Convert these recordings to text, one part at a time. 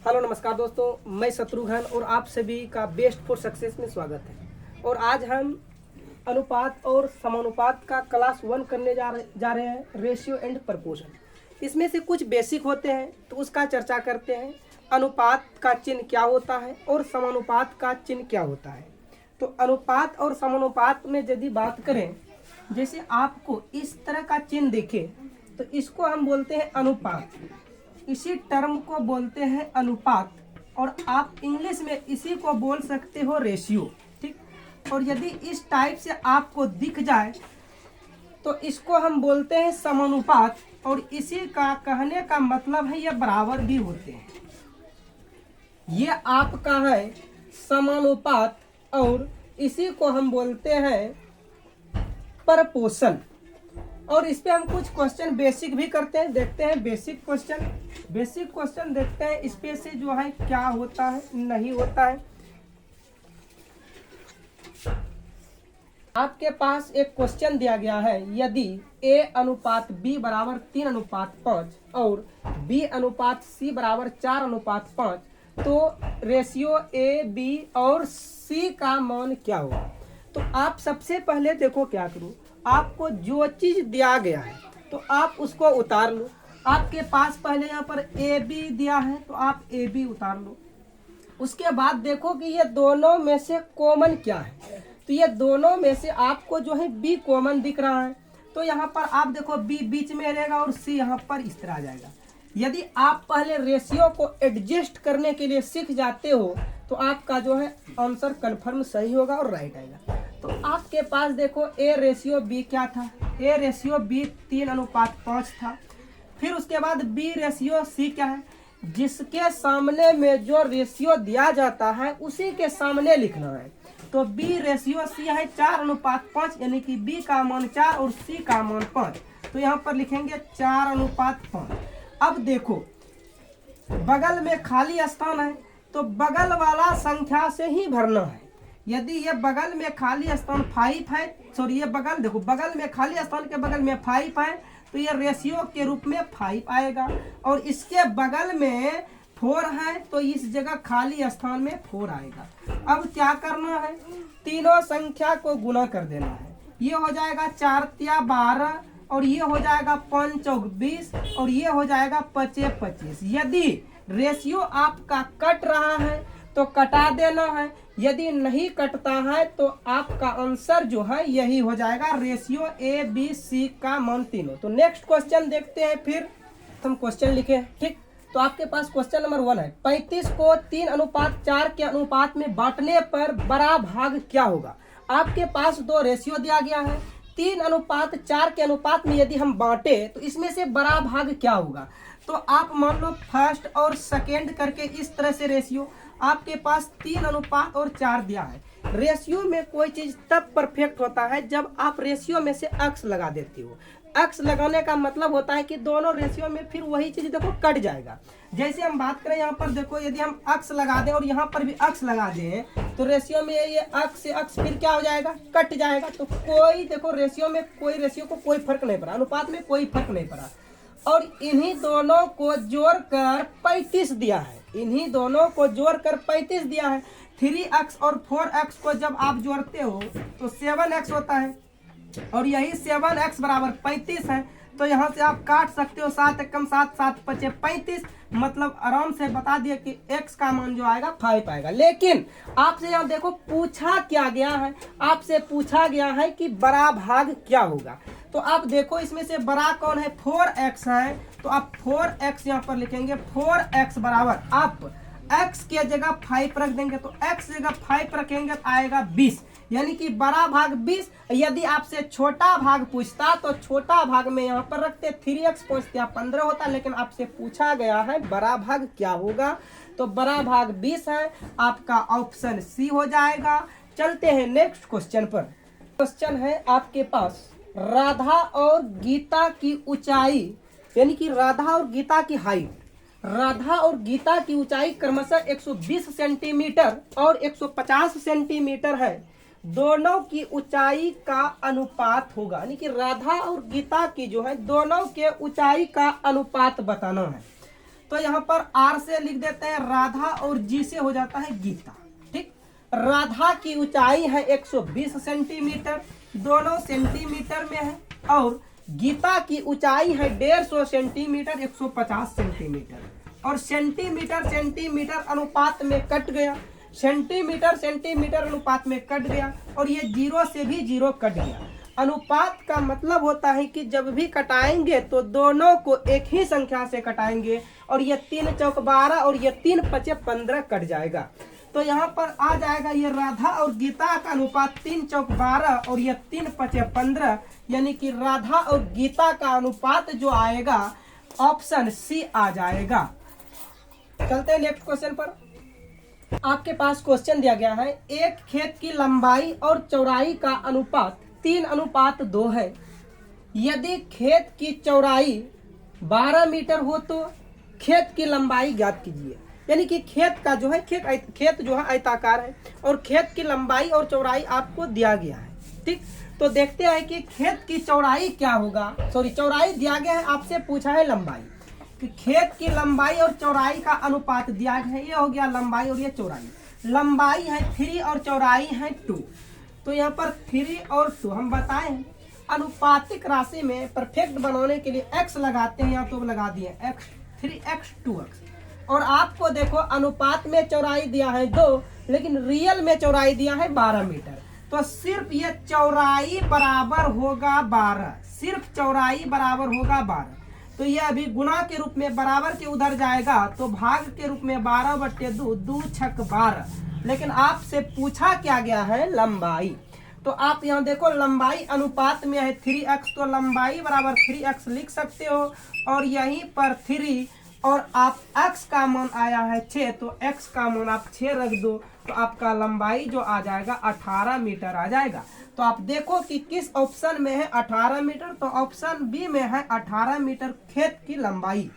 Hello नमस्कार दोस्तों, मैं शत्रुघ्न और आप सभी का बेस्ट फॉर सक्सेस में स्वागत है। और आज हम अनुपात और समानुपात का क्लास 1 करने जा रहे हैं, रेशियो एंड प्रपोर्शन। इसमें से कुछ बेसिक होते हैं तो उसका चर्चा करते हैं। अनुपात का चिन्ह क्या होता है और समानुपात का चिन्ह क्या होता है। तो अनुपात और समानुपात में यदि बात करें, जैसे आपको इस तरह का चिन्ह दिखे तो इसको हम बोलते हैं अनुपात, इसी टर्म को बोलते हैं अनुपात। और आप इंग्लिश में इसी को बोल सकते हो रेशियो, ठीक। और यदि इस टाइप से आपको दिख जाए तो इसको हम बोलते हैं समानुपात। और इसी का कहने का मतलब है ये बराबर भी होते हैं। ये आपका है समानुपात और इसी को हम बोलते हैं प्रपोर्शन। और इस पे हम कुछ क्वेश्चन बेसिक भी करते हैं, देखते हैं बेसिक क्वेश्चन देखते हैं इस पे से जो है क्या होता है नहीं होता है। आपके पास एक क्वेश्चन दिया गया है, यदि a अनुपात b बराबर 3:5 और b अनुपात c बराबर 4:5 तो रेशियो a b और c का मान क्या होगा। तो आप सबसे पहले देखो क्या करो, आपको जो चीज दिया गया है तो आप उसको उतार लो। आपके पास पहले यहाँ पर ए बी दिया है तो आप ए बी उतार लो। उसके बाद देखो कि ये दोनों में से कॉमन क्या है। तो ये दोनों में से आपको जो है बी कॉमन दिख रहा है, तो यहाँ पर आप देखो बी बीच में रहेगा और सी यहाँ पर इस तरह आ जाएगा। यदि आप पहले रेशियो को एडजस्ट करने के लिए सीख जाते हो तो आपका जो है आंसर कन्फर्म सही होगा और राइट आएगा। तो आपके पास देखो ए रेशियो बी क्या था, ए रेशियो बी 3:5 था। फिर उसके बाद बी रेशियो सी क्या है, जिसके सामने में जो रेशियो दिया जाता है उसी के सामने लिखना है। तो बी रेशियो सी है 4:5, यानी कि बी का मान 4 और सी का मान 5। तो यहाँ पर लिखेंगे 4:5। अब देखो बगल में खाली स्थान है तो बगल वाला संख्या से ही भरना है। यदि ये बगल में खाली स्थान 5 है, सॉरी ये बगल देखो बगल में खाली स्थान के बगल में 5 है तो ये रेशियो के रूप में 5 आएगा। और इसके बगल में 4 है तो इस जगह खाली स्थान में 4 आएगा। अब क्या करना है, तीनों संख्या को गुना कर देना है। ये हो जाएगा 4 तिया 12 और ये हो जाएगा 5 चौक 20 और ये हो जाएगा 5 25। यदि रेशियो आपका कट रहा है तो कटा देना है, यदि नहीं कटता है तो आपका आंसर जो है यही हो जाएगा, रेशियो ए बी सी का मान तीनों। तो नेक्स्ट क्वेश्चन देखते हैं। फिर हम क्वेश्चन लिखे, ठीक। तो आपके पास क्वेश्चन नंबर 1 है, 35 को 3:4 के अनुपात में बांटने पर बड़ा भाग क्या होगा। आपके पास दो रेशियो दिया गया है, 3:4 के अनुपात में यदि हम बांटे तो इसमें से बड़ा भाग क्या होगा। तो आप मान लो फर्स्ट और सेकेंड करके इस तरह से रेशियो, आपके पास 3:4 दिया है। रेशियो में कोई चीज तब परफेक्ट होता है जब आप रेशियो में से अक्स लगा देते हो। अक्स लगाने का मतलब होता है कि दोनों रेशियो में फिर वही चीज देखो कट जाएगा। जैसे हम बात करें यहाँ पर देखो, यदि हम अक्स लगा दें और यहाँ पर भी अक्स लगा दें तो रेशियो में ये अक्स से अक्स फिर क्या हो जाएगा, कट जाएगा। तो कोई देखो रेशियो में कोई रेशियो को कोई फर्क नहीं पड़ा, अनुपात में कोई फर्क नहीं पड़ा। और इन्हीं दोनों को जोड़कर 35 दिया है, इन्हीं दोनों को जोड़कर 35 दिया है। 3x और 4x को जब आप जोड़ते हो तो 7x होता है और यही 7x बराबर 35 है। तो यहाँ से आप काट सकते हो, 7 एकम 7, 7 पचे 35। मतलब आराम से बता दिए कि x का मान जो आएगा 5 आएगा। लेकिन आपसे यहाँ देखो पूछा क्या गया है, आपसे पूछा गया है कि बड़ा भाग क्या होगा। तो आप देखो इसमें से बड़ा कौन है, 4x है। तो आप 4x यहाँ पर लिखेंगे, 4x बराबर आप x के जगह 5 रख देंगे तो x जगह 5 रखेंगे तो आएगा 20, यानी कि बड़ा भाग 20। यदि आपसे छोटा भाग पूछता तो छोटा भाग में यहाँ पर रखते 3x पहुँचते 15 होता, लेकिन आपसे पूछा गया है बड़ा भाग क्या होगा। तो बड़ा भाग 20 है, आपका ऑप्शन सी हो जाएगा। चलते हैं नेक्स्ट क्वेश्चन पर। क्वेश्चन है आपके पास, राधा और गीता की ऊंचाई, यानी कि राधा और गीता की हाइट, राधा और गीता की ऊंचाई क्रमशः 120 सेंटीमीटर और 150 सेंटीमीटर है। दोनों की ऊंचाई का अनुपात होगा, यानी कि राधा और गीता की जो है दोनों के ऊंचाई का अनुपात बताना है। तो यहाँ पर आर से लिख देते हैं राधा और जी से हो जाता है गीता। ठीक, राधा की ऊंचाई है 120 सेंटीमीटर, दोनों सेंटीमीटर में है, और गीता की ऊंचाई है 150 सेंटीमीटर 150 सेंटीमीटर, और सेंटीमीटर सेंटीमीटर अनुपात में कट गया, सेंटीमीटर सेंटीमीटर अनुपात में कट गया, और ये जीरो से भी जीरो कट गया। अनुपात का मतलब होता है कि जब भी कटाएंगे तो दोनों को एक ही संख्या से कटाएंगे, और ये 3 चौक 12 और ये 3 पचे 15 कट जाएगा। तो यहाँ पर आ जाएगा ये राधा और गीता का अनुपात 3 चौक 12 और ये 3 पचे 15, यानी कि राधा और गीता का अनुपात जो आएगा ऑप्शन सी आ जाएगा। चलते हैं नेक्स्ट क्वेश्चन पर। आपके पास क्वेश्चन दिया गया है, एक खेत की लंबाई और चौड़ाई का अनुपात 3:2 है। यदि खेत की चौड़ाई 12 मीटर हो तो खेत की लंबाई ज्ञात कीजिए। यानी कि खेत का जो है खेत जो है आयताकार है, और खेत की लंबाई और चौड़ाई आपको दिया गया है। ठीक, तो देखते हैं कि खेत की चौड़ाई क्या होगा। चौड़ाई दिया गया है, आपसे पूछा है लंबाई, कि खेत की लंबाई और चौड़ाई का अनुपात दिया गया है। ये हो गया लंबाई और ये चौड़ाई। लंबाई है 3 और चौड़ाई है 2। तो यहाँ पर 3 और 2 हम बताएं, अनुपातिक राशि में परफेक्ट बनाने के लिए x लगाते हैं, या तो लगा दिए x 3x 2x। और आपको देखो अनुपात में चौड़ाई दिया है 2, लेकिन रियल में चौड़ाई दिया है 12 मीटर। तो सिर्फ ये चौड़ाई बराबर होगा 12, सिर्फ चौड़ाई बराबर होगा 12। तो ये अभी गुणा के रूप में बराबर के उधर जाएगा, तो भाग के रूप में 12/2, 2 छक 12। लेकिन आपसे पूछा क्या गया है लंबाई। तो आप यहाँ देखो लंबाई अनुपात में है 3x, तो लंबाई बराबर 3x लिख सकते हो, और यहीं पर 3 और आप x का मान आया है 6, तो x का मान आप 6 रख दो, तो आपका लंबाई जो आ जाएगा 18 मीटर आ जाएगा। तो आप देखो कि किस ऑप्शन में है 18 मीटर, तो ऑप्शन बी में है 18 मीटर खेत की लंबाई।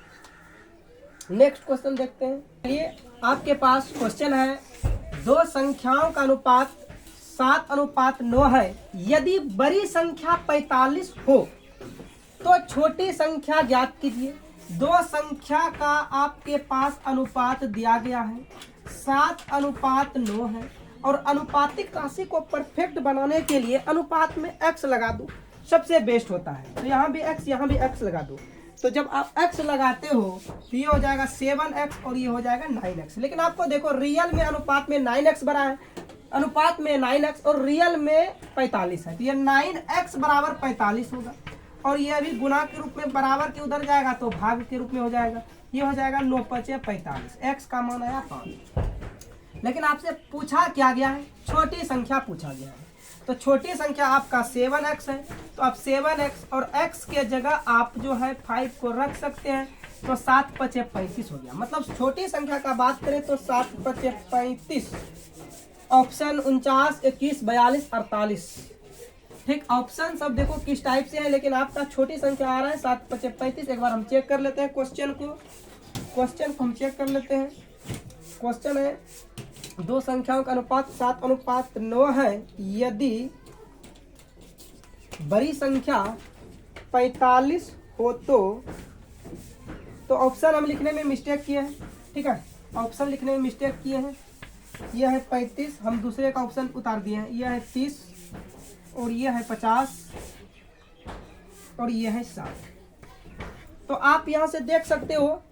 नेक्स्ट क्वेश्चन देखते हैं। चलिए आपके पास क्वेश्चन है, दो संख्याओं का अनुपात 7:9 है। यदि बड़ी संख्या 45 हो तो छोटी संख्या ज्ञात कीजिए। दो संख्या का आपके पास अनुपात दिया गया है 7:9 है, और अनुपातिक राशि को परफेक्ट बनाने के लिए अनुपात में x लगा दो, सबसे बेस्ट होता है। तो यहाँ भी x, यहाँ भी x लगा दो। तो जब आप x लगाते हो तो ये हो जाएगा 7x और ये हो जाएगा 9x। लेकिन आपको देखो रियल में अनुपात में 9x बड़ा है, अनुपात में 9x और रियल में 45 है, तो ये 9x बराबर 45 होगा, और ये अभी गुणा के रूप में बराबर के उधर जाएगा तो भाग के रूप में हो जाएगा। ये हो जाएगा 9 पचे 45, x का मान आया 5। लेकिन आपसे पूछा क्या गया है, छोटी संख्या पूछा गया है। तो छोटी संख्या आपका 7x है, तो आप 7x और x के जगह आप जो है 5 को रख सकते हैं, तो 7 पचे 35 हो गया। मतलब छोटी संख्या का बात करें तो 7 पचे 35, ऑप्शन 49, 21, 42, 48। ठीक, ऑप्शन सब देखो किस टाइप से है, लेकिन आपका छोटी संख्या आ रहा है 7 पचे 35। एक बार हम चेक कर लेते हैं क्वेश्चन को हम चेक कर लेते हैं। क्वेश्चन है, दो संख्याओं का अनुपात 7:9 है। यदि बड़ी संख्या 45 हो तो ऑप्शन हम लिखने में मिस्टेक किए हैं। ठीक है, ऑप्शन लिखने में मिस्टेक किए हैं। यह है 35, हम दूसरे का ऑप्शन उतार दिए हैं। यह है 30 और यह है 50 और यह है 60। तो आप यहां से देख सकते हो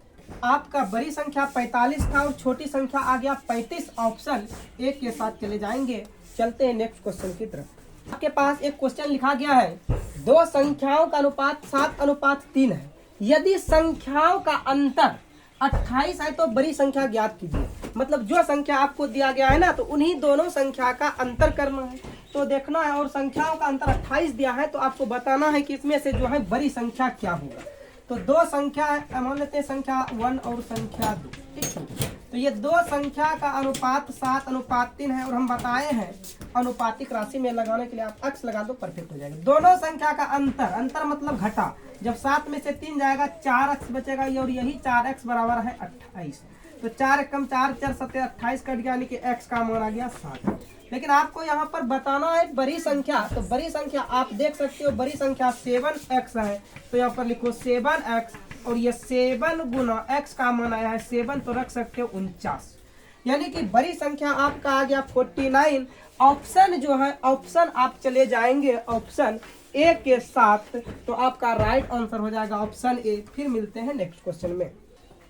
आपका बड़ी संख्या 45 था और छोटी संख्या आ गया 35। ऑप्शन एक के साथ चले जाएंगे। चलते हैं नेक्स्ट क्वेश्चन की तरफ। आपके पास एक क्वेश्चन लिखा गया है, दो संख्याओं का अनुपात 7:3 है। यदि संख्याओं का अंतर 28 है तो बड़ी संख्या ज्ञात कीजिए। मतलब जो संख्या आपको दिया गया है ना, तो उन्हीं दोनों संख्या का अंतर करना है, तो देखना है। और संख्याओं का अंतर 28 दिया है, तो आपको बताना है कि इसमें से जो है बड़ी संख्या क्या होगा। तो दो संख्या मान लेते हैं, संख्या 1 और संख्या 2। ठीक है, तो ये दो संख्या का अनुपात 7:3 है, और हम बताए हैं अनुपातिक राशि में लगाने के लिए आप x लगा दो, परफेक्ट हो जाएगा। दोनों संख्या का अंतर मतलब घटा, जब 7 में से 3 जाएगा 4x बचेगा, और यही 4x बराबर है 28। तो 4 एकम 4, 4 7 28 कट गया, यानी कि x का मान आ गया 7। लेकिन आपको यहाँ पर बताना है बड़ी संख्या, तो बड़ी संख्या आप देख सकते हो, बड़ी संख्या 7x है, तो यहाँ पर लिखो 7x और ये 7 गुना x का मान आया है 7, तो रख सकते हो 49। यानी कि बड़ी संख्या आपका आ गया 49। ऑप्शन जो है, ऑप्शन आप चले जाएंगे ऑप्शन ए के साथ, तो आपका राइट आंसर हो जाएगा ऑप्शन ए। फिर मिलते हैं नेक्स्ट क्वेश्चन में।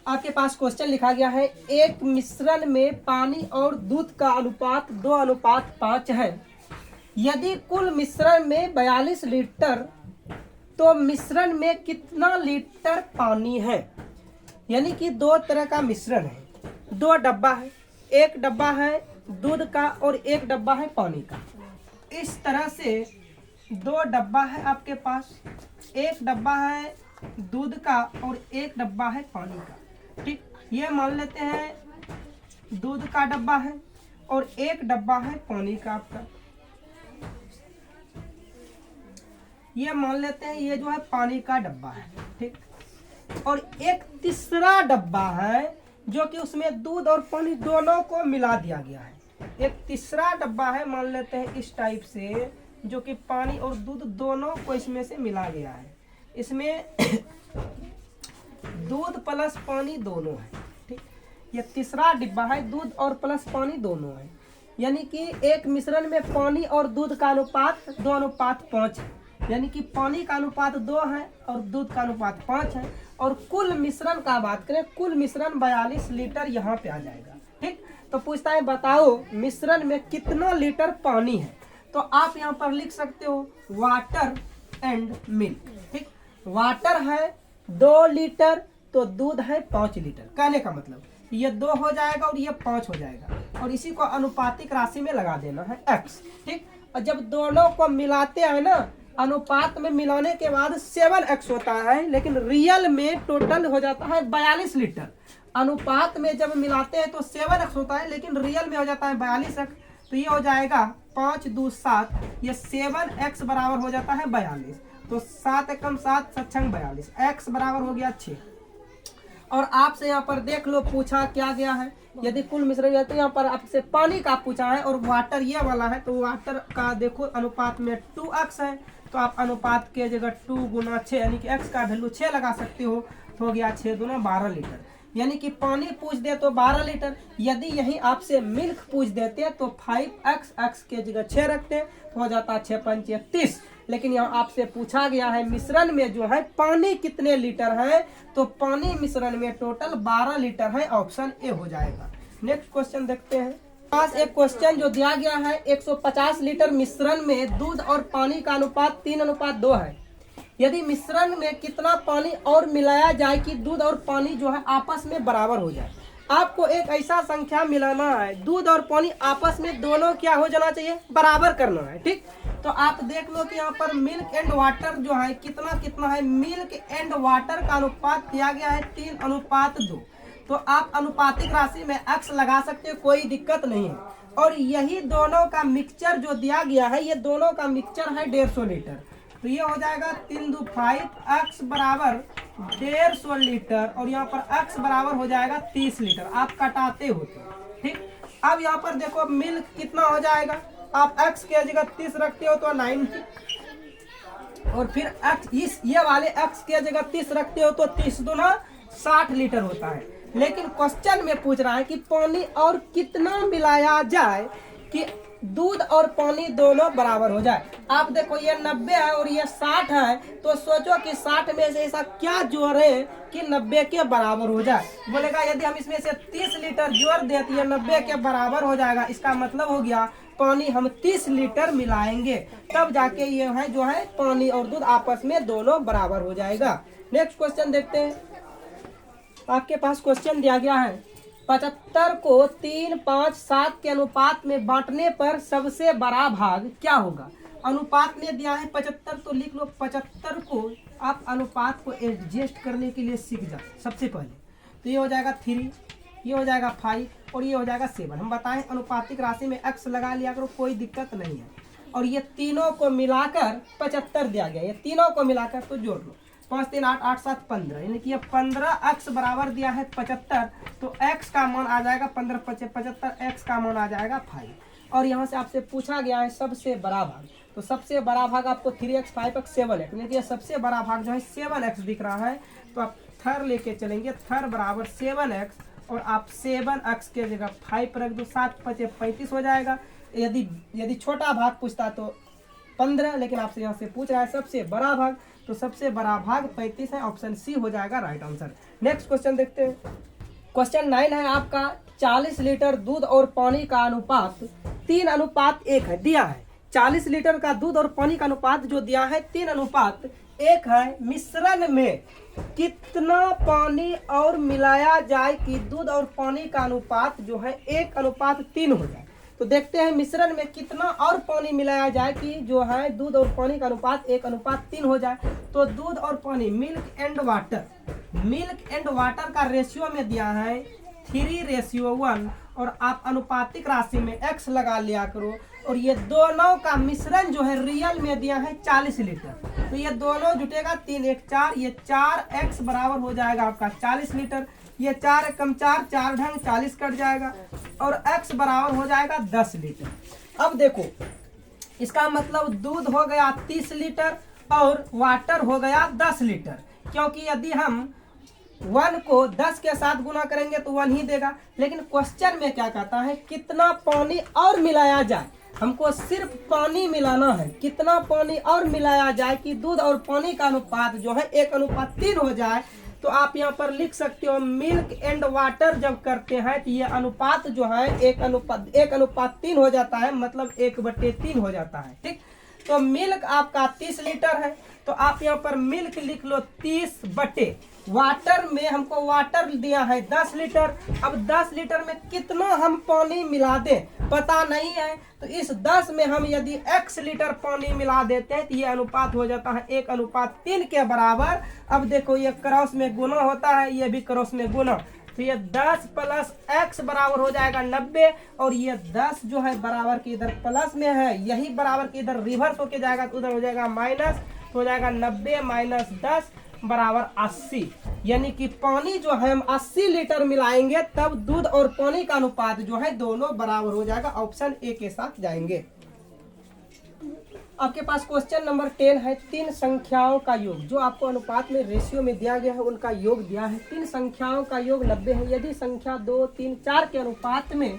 आपके पास क्वेश्चन लिखा गया है, एक मिश्रण में पानी और दूध का अनुपात 2:5 है। यदि कुल मिश्रण में 42 लीटर, तो मिश्रण में कितना लीटर पानी है? यानी कि दो तरह का मिश्रण है, 2 डब्बा है, एक डब्बा है दूध का और एक डब्बा है पानी का। इस तरह से 2 डब्बा है आपके पास, एक डब्बा है दूध का और एक डब्बा है पानी का। ठीक, ये मान लेते हैं दूध का डब्बा है और एक डब्बा है पानी का आपका। ये मान लेते हैं ये जो है पानी का डब्बा है। ठीक, और एक तीसरा डब्बा है जो कि उसमें दूध और पानी दोनों को मिला दिया गया है। एक तीसरा डब्बा है, मान लेते हैं इस टाइप से, जो कि पानी और दूध दोनों को इसमें से मिला गया है। इसमें दूध प्लस पानी दोनों है। ठीक, ये तीसरा डिब्बा है, दूध और प्लस पानी दोनों है। यानी कि एक मिश्रण में पानी और दूध का अनुपात 2:5 है। यानी कि पानी का अनुपात 2 है और दूध का अनुपात 5 है। और कुल मिश्रण का बात करें, कुल मिश्रण 42 लीटर यहाँ पे आ जाएगा। ठीक, तो पूछता है बताओ मिश्रण में कितना लीटर पानी है? तो आप यहाँ पर लिख सकते हो वाटर एंड मिल्क। ठीक, वाटर है 2 लीटर, तो दूध है 5 लीटर। कहने का मतलब ये 2 हो जाएगा और ये 5 हो जाएगा, और इसी को अनुपातिक राशि में लगा देना है x। ठीक, और जब दोनों को मिलाते हैं ना, अनुपात में मिलाने के बाद 7x होता है, लेकिन रियल में टोटल हो जाता है 42 लीटर। अनुपात में जब मिलाते हैं तो 7x होता है, लेकिन रियल में हो जाता है 42x। तो ये हो जाएगा 5 2 7, ये 7x बराबर हो जाता है 42। तो 7 एकम 7 7 42, x बराबर हो गया 6। और आपसे यहाँ पर देख लो पूछा क्या गया है, यदि कुल मिश्रण है तो यहाँ पर आपसे पानी का पूछा है और वाटर ये वाला है, तो वाटर का देखो अनुपात में 2x है, तो आप अनुपात के जगह 2 गुना 6 यानी कि x का वैल्यू 6 लगा सकते हो। तो हो गया 6 दूना 12 लीटर। यानी कि पानी पूछ दे तो 12 लीटर, यदि यही आपसे मिल्क पूछ देते तो 5x के जगह 6 रखते तो हो जाता 6 5 30। लेकिन यहाँ आपसे पूछा गया है मिश्रण में जो है पानी कितने लीटर है, तो पानी मिश्रण में टोटल 12 लीटर है, ऑप्शन ए हो जाएगा। नेक्स्ट क्वेश्चन देखते हैं। पास एक क्वेश्चन जो दिया गया है, 150 लीटर मिश्रण में दूध और पानी का अनुपात 3:2 है। यदि मिश्रण में कितना पानी और मिलाया जाए कि दूध और पानी जो है आपस में बराबर हो जाए? आपको एक ऐसा संख्या मिलाना है, दूध और पानी आपस में दोनों क्या हो जाना चाहिए, बराबर करना है। ठीक, तो आप देख लो कि यहाँ पर मिल्क एंड वाटर जो है कितना कितना है, मिल्क एंड वाटर का अनुपात दिया गया है 3:2। तो आप अनुपातिक राशि में x लगा सकते हो, कोई दिक्कत नहीं है। और यही दोनों का मिक्सचर जो दिया गया है, ये दोनों का मिक्सचर है 150 लीटर। तो ये हो जाएगा 3 2 5, x बराबर 150 लीटर, और यहाँ पर x बराबर हो जाएगा 30 लीटर। आप कटाते हो तो ठीक। अब यहाँ पर देखो मिल्क कितना हो जाएगा, आप x के जगह 30 रखते हो तो 90, और फिर x इस ये वाले x के जगह 30 रखते हो तो 30 दूना 60 लीटर होता है। लेकिन क्वेश्चन में पूछ रहा है कि पानी और कितना मिलाया जाए कि दूध और पानी दोनों बराबर हो जाए। आप देखो ये 90 है और ये 60 है, तो सोचो कि 60 में से ऐसा क्या जोड़े कि 90 के बराबर हो जाए। बोलेगा यदि हम इसमें से 30 लीटर जोड़ दे तो ये 90 के बराबर हो जाएगा। इसका मतलब हो गया पानी हम 30 लीटर मिलाएंगे, तब जाके ये है जो है पानी और दूध आपस में दोनों बराबर हो जाएगा। नेक्स्ट क्वेश्चन देखते हैं। आपके पास क्वेश्चन दिया गया है, 75 को 3 5 7 के अनुपात में बांटने पर सबसे बड़ा भाग क्या होगा? अनुपात में दिया है 75, तो लिख लो 75 को आप अनुपात को एडजस्ट करने के लिए सीख जाओ सबसे पहले। तो ये हो जाएगा 3, ये हो जाएगा 5 और ये हो जाएगा 7। हम बताएं अनुपातिक राशि में x लगा लिया करो, कोई दिक्कत नहीं है। और ये तीनों को मिलाकर 75 दिया गया, ये तीनों को मिलाकर तो जोड़ लो, 5 3 8 8 7 15, यानी कि ये 15x बराबर दिया है 75, तो x का मान आ जाएगा 15 75, x का मान आ जाएगा 5। और यहाँ से आपसे पूछा गया है सबसे बड़ा भाग, तो सबसे बड़ा भाग आपको 3x 5x 7x, यानी कि सबसे बड़ा भाग जो है 7x दिख रहा है, तो आप थर लेके चलेंगे, थर बराबर 7x और आप 7x के जगह 5 रख दो, 7 5 35 हो जाएगा। यदि छोटा भाग पूछता तो 15, लेकिन आपसे यहाँ से पूछ रहा है सबसे बड़ा भाग, तो सबसे बड़ा भाग 35 है, ऑप्शन सी हो जाएगा राइट आंसर। नेक्स्ट क्वेश्चन देखते हैं। क्वेश्चन 9 है आपका, 40 लीटर दूध और पानी का अनुपात 3:1 है, दिया है 40 लीटर का दूध और पानी का अनुपात जो दिया है 3:1 है। मिश्रण में कितना पानी और मिलाया जाए कि दूध और पानी का अनुपात जो है 1:3 हो जाए। तो देखते हैं मिश्रण में कितना और पानी मिलाया जाए कि जो है दूध और पानी का अनुपात 1:3 हो जाए। तो दूध और पानी, मिल्क एंड वाटर का रेशियो में दिया है 3:1 और आप अनुपातिक राशि में x लगा लिया करो। और ये दोनों का मिश्रण जो है रियल में दिया है 40 लीटर, तो ये दोनों जुटेगा 3 1 4, ये 4x बराबर हो जाएगा आपका 40 लीटर। ये 4 कम 4, 4 ढंग 40 कट जाएगा और x बराबर हो जाएगा 10 लीटर। अब देखो इसका मतलब दूध हो गया 30 लीटर और वाटर हो गया 10 लीटर, क्योंकि यदि हम 1 को 10 के साथ गुना करेंगे तो 1 ही देगा। लेकिन क्वेश्चन में क्या कहता है, कितना पानी और मिलाया जाए, हमको सिर्फ पानी मिलाना है, कितना पानी और मिलाया जाए कि दूध और पानी का अनुपात जो है 1:3 हो जाए। तो आप यहाँ पर लिख सकते हो मिल्क एंड वाटर जब करते हैं तो ये अनुपात जो है 1:3 हो जाता है, मतलब 1/3 हो जाता है। ठीक, तो मिल्क आपका 30 लीटर है, तो आप यहाँ पर मिल्क लिख लो 30 वाटर में हमको वाटर दिया है 10 लीटर। अब 10 लीटर में कितना हम पानी मिला दें पता नहीं है, तो इस 10 में हम यदि x लीटर पानी मिला देते हैं तो ये अनुपात हो जाता है 1:3 के बराबर। अब देखो ये क्रॉस में गुना होता है, ये भी क्रॉस में गुना, तो ये 10 प्लस x बराबर हो जाएगा 90 और ये 10 जो है बराबर के इधर प्लस में है, यही बराबर के इधर रिवर्स होके जाएगा तो उधर हो जाएगा माइनस, तो हो जाएगा 90 माइनस 10 बराबर 80। यानी कि पानी जो है हम 80 लीटर मिलाएंगे तब दूध और पानी का अनुपात जो है दोनों बराबर हो जाएगा, ऑप्शन ए के साथ जाएंगे। आपके पास क्वेश्चन नंबर 10 है, 3 संख्याओं का योग जो आपको अनुपात में रेशियो में दिया गया है उनका योग दिया है। 3 संख्याओं का योग 90 है। यदि संख्या 2 3 4 के अनुपात में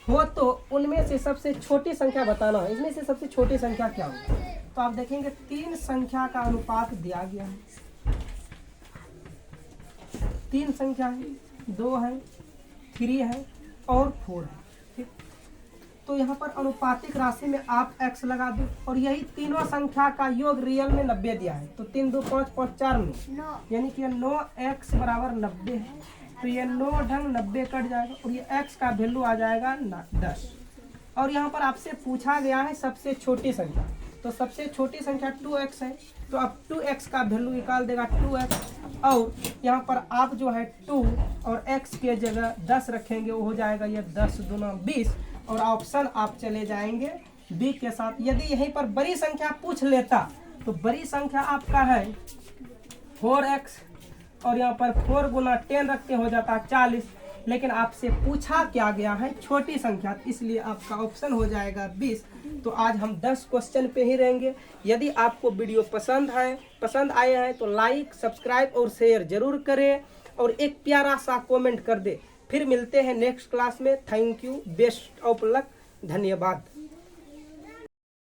हो तो उनमें से सबसे छोटी संख्या बताना है। इसमें से सबसे छोटी संख्या क्या होगी? तो आप देखेंगे 3 संख्या का अनुपात दिया गया है, 3 संख्या है, 2 है, 3 है और 4 है। ठीक, तो यहाँ पर अनुपातिक राशि में आप x लगा दो और यही तीनों संख्या का योग रियल में 90 दिया है, तो 3 2 5 5 4 में यानी कि 9x बराबर 90 है, तो ये 9 ढंग 90 कट जाएगा और ये x का वैल्यू आ जाएगा 10। और यहाँ पर आपसे पूछा गया है सबसे छोटी संख्या, तो सबसे छोटी संख्या 2x है, तो अब 2x का वैल्यू निकाल देगा 2x और यहाँ पर आप जो है 2 और x के जगह 10 रखेंगे, वो हो जाएगा ये 10 दूना 20 और ऑप्शन आप चले जाएंगे बी के साथ। यदि यहीं पर बड़ी संख्या पूछ लेता तो बड़ी संख्या आपका है 4x और यहाँ पर 4 गुना 10 रखते हो जाता 40, लेकिन आपसे पूछा क्या गया है छोटी संख्या, इसलिए आपका ऑप्शन हो जाएगा 20। तो आज हम 10 क्वेश्चन पे ही रहेंगे। यदि आपको वीडियो पसंद आए हैं तो लाइक सब्सक्राइब और शेयर जरूर करें और एक प्यारा सा कमेंट कर दे। फिर मिलते हैं नेक्स्ट क्लास में। Thank you, best of luck, धन्यवाद।